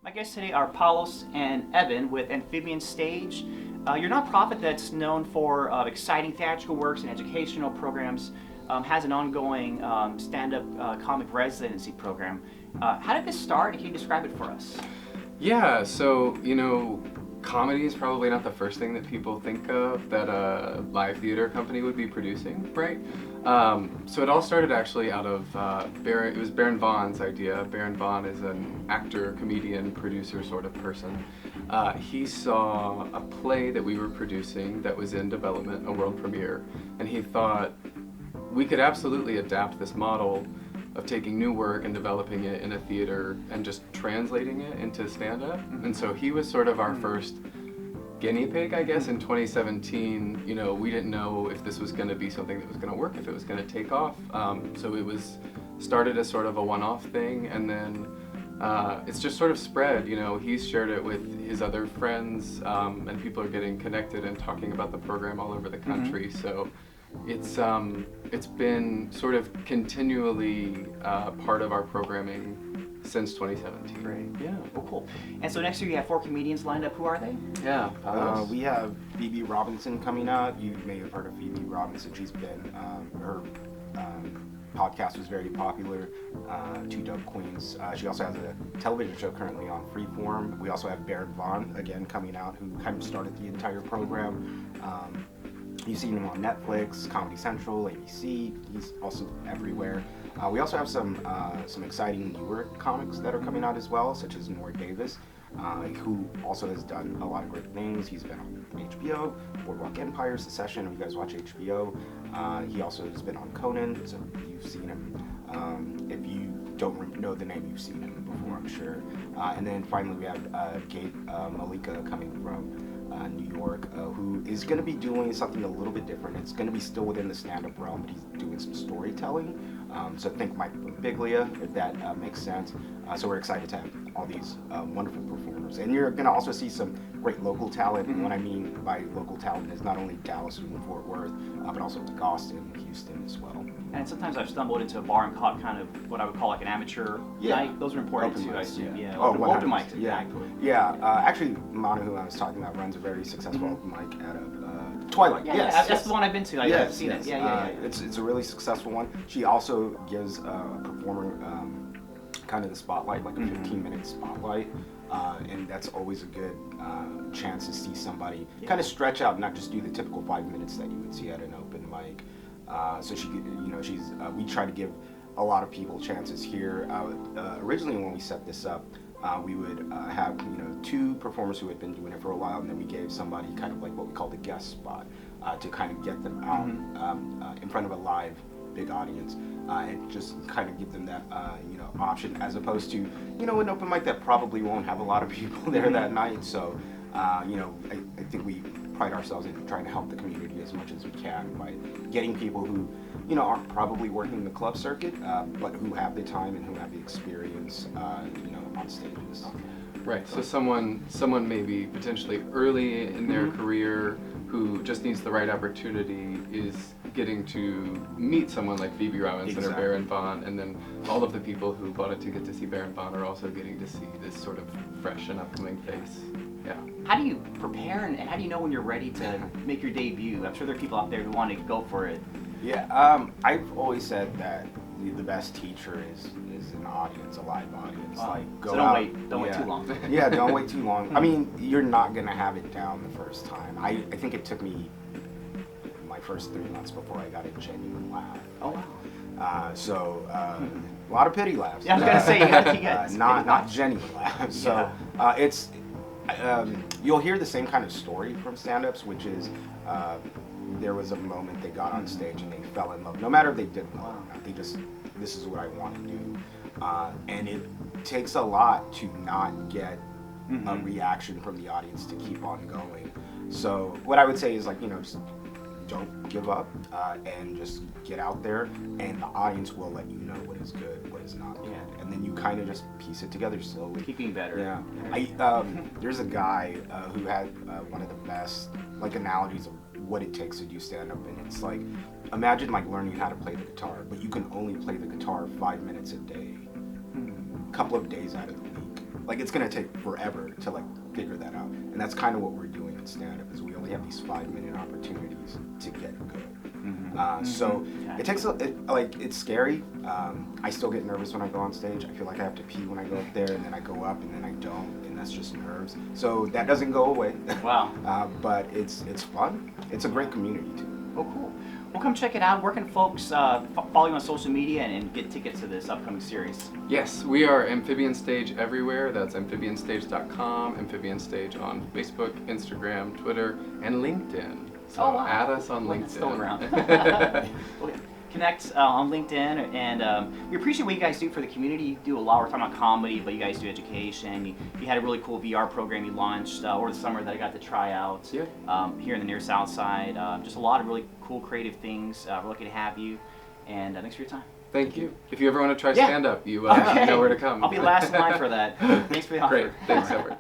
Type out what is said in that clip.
My guests today are Paulos and Evan with Amphibian Stage. Your nonprofit that's known for exciting theatrical works and educational programs has an ongoing stand-up comic residency program. How did this start, and can you describe it for us? Yeah, so, comedy is probably not the first thing that people think of that a live theater company would be producing, right? So it all started actually out of it was Baron Vaughn's idea. Baron Vaughn is an actor, comedian, producer sort of person. He saw a play that we were producing that was in development, a world premiere, and he thought we could absolutely adapt this model of taking new work and developing it in a theater and just translating it into stand-up. And so he was sort of our first guinea pig, I guess, in 2017. We didn't know if this was going to be something that was going to work, if it was going to take off. So it was started as sort of a one-off thing, and then it's just sort of spread. He's shared it with his other friends, and people are getting connected and talking about the program all over the country. So it's been sort of continually part of our programming since 2017. Great. Yeah. Oh, cool. And so next year you have 4 comedians lined up. Who are they? Yeah. We have Phoebe Robinson coming out. You may have heard of Phoebe Robinson. She's been, her podcast was very popular, Two Dope Queens. She also has a television show currently on Freeform. We also have Baron Vaughn, again, coming out, who kind of started the entire program. You've seen him on Netflix, Comedy Central, ABC. He's also everywhere. We also have some exciting newer comics that are coming out as well, such as Nora Davis, who also has done a lot of great things. He's been on HBO, Boardwalk Empire, Secession, if you guys watch HBO. He also has been on Conan, so you've seen him. If you don't know the name, you've seen him before, I'm sure. And then finally we have Gabe Malika coming from New York, who is going to be doing something a little bit different. It's going to be still within the stand-up realm, but he's doing some storytelling. So think Mike Birbiglia, if that makes sense. So we're excited to have all these wonderful performers. And you're going to also see some great local talent. And what I mean by local talent is not only Dallas and Fort Worth, but also like Austin, Houston as well. And sometimes I've stumbled into a bar and caught kind of what I would call like an amateur night. Those are important open too, I mics, assume. yeah. Open mics, yeah. exactly. Yeah, actually, Manu, who I was talking about, runs a very successful open mic out of Twilight. Yeah, that's the one I've been to. I've seen it. Yeah. It's a really successful one. She also gives a performer kind of the spotlight, like a 15-minute spotlight. And that's always a good chance to see somebody kind of stretch out, not just do the typical 5 minutes that you would see at an open mic. So we try to give a lot of people chances here. Originally, when we set this up, we would have 2 performers who had been doing it for a while, and then we gave somebody kind of like what we call the guest spot to kind of get them out in front of a live big audience and just kind of give them that option, as opposed to an open mic that probably won't have a lot of people there that night. So I think we pride ourselves in trying to help the community as much as we can by getting people who aren't probably working the club circuit, but who have the time and who have the experience on stages. Right. So someone maybe potentially early in their career who just needs the right opportunity is getting to meet someone like Phoebe Robinson or Baron Vaughn, and then all of the people who bought a ticket to see Baron Vaughn are also getting to see this sort of fresh and upcoming face. Yeah. How do you prepare, and how do you know when you're ready to make your debut? I'm sure there are people out there who want to go for it. Yeah, I've always said that the best teacher is an audience, a live audience. Like, go so don't out, wait. Don't wait too long. Yeah, don't wait too long. I mean, you're not gonna have it down the first time. I think it took me my first 3 months before I got a genuine laugh. Oh wow. A lot of pity laughs. Yeah, I was gonna say you got not genuine laughs. So it's you'll hear the same kind of story from stand-ups, which is there was a moment they got on stage and they fell in love. No matter if they didn't love or not, they just, this is what I want to do. And it takes a lot to not get a reaction from the audience to keep on going. So what I would say is just don't give up and just get out there, and the audience will let you know what is good, what is not good. And then you kind of just piece it together slowly. Keeping better. Yeah. There's a guy who had one of the best analogies of what it takes to do stand-up, and it's like, imagine learning how to play the guitar, but you can only play the guitar 5 minutes a day, a couple of days out of the week. like it's gonna take forever to like figure that out. And that's kind of what we're doing in stand-up, is we only have these 5-minute opportunities to get good. So it takes it's scary. I still get nervous when I go on stage. I feel like I have to pee when I go up there, and then I go up and then I don't, and that's just nerves. So that doesn't go away. Wow. But it's fun. It's a great community too. Oh, cool. Well, come check it out. Where can folks follow you on social media and get tickets to this upcoming series? Yes, we are Amphibian Stage everywhere. That's amphibianstage.com, Amphibian Stage on Facebook, Instagram, Twitter, and LinkedIn. So wow. add us on LinkedIn. It's still around. We'll connect on LinkedIn, and we appreciate what you guys do for the community. You do a lot. We're talking about comedy, but you guys do education. You had a really cool VR program you launched over the summer that I got to try out here in the near South Side. Just a lot of really cool creative things. We're lucky to have you, and thanks for your time. Thank you. If you ever want to try stand-up, you know where to come. I'll be last in line for that. Thanks for the offer. Great. Thanks, Edward.